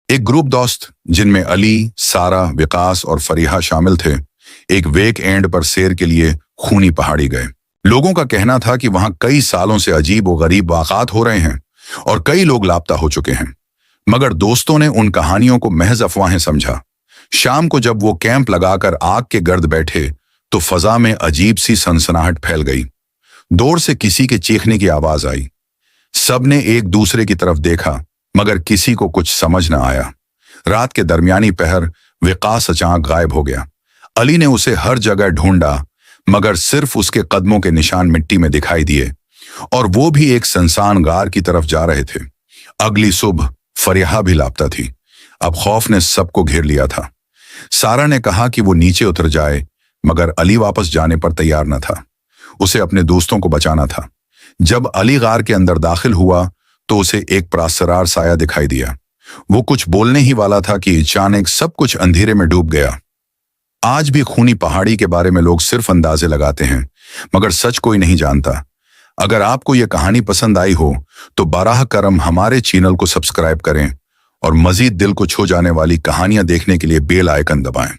एक ग्रुप दोस्त जिनमें अली, सारा, विकास और फरीहा शामिल थे, एक वेक एंड पर सैर के लिए खूनी पहाड़ी गए। लोगों का कहना था कि वहां कई सालों से अजीब और गरीब वाक़ात हो रहे हैं और कई लोग लापता हो चुके हैं, मगर दोस्तों ने उन कहानियों को महज अफवाहें समझा। शाम को जब वो कैंप लगाकर आग के गर्द बैठे तो फजा में अजीब सी सनसनाहट फैल गई। दूर से किसी के चीखने की आवाज आई। सबने एक दूसरे की तरफ देखा, मगर किसी को कुछ समझ न आया। रात के दरमियानी पहर विकास अचानक गायब हो गया। अली ने उसे हर जगह ढूंढा, मगर सिर्फ उसके कदमों के निशान मिट्टी में दिखाई दिए, और वो भी एक सुनसान गार की तरफ जा रहे थे। अगली सुबह फरीहा भी लापता थी। अब खौफ ने सबको घेर लिया था। सारा ने कहा कि वो नीचे उतर जाए, मगर अली वापस जाने पर तैयार न था। उसे अपने दोस्तों को बचाना था। जब अली गार के अंदर दाखिल हुआ तो उसे एक प्रासरार साया दिखाई दिया। वो कुछ बोलने ही वाला था कि अचानक सब कुछ अंधेरे में डूब गया। आज भी खूनी पहाड़ी के बारे में लोग सिर्फ अंदाजे लगाते हैं, मगर सच कोई नहीं जानता। अगर आपको यह कहानी पसंद आई हो तो बराह करम हमारे चैनल को सब्सक्राइब करें और मजीद दिल को छू जाने वाली कहानियां देखने के लिए बेल आइकन दबाएं।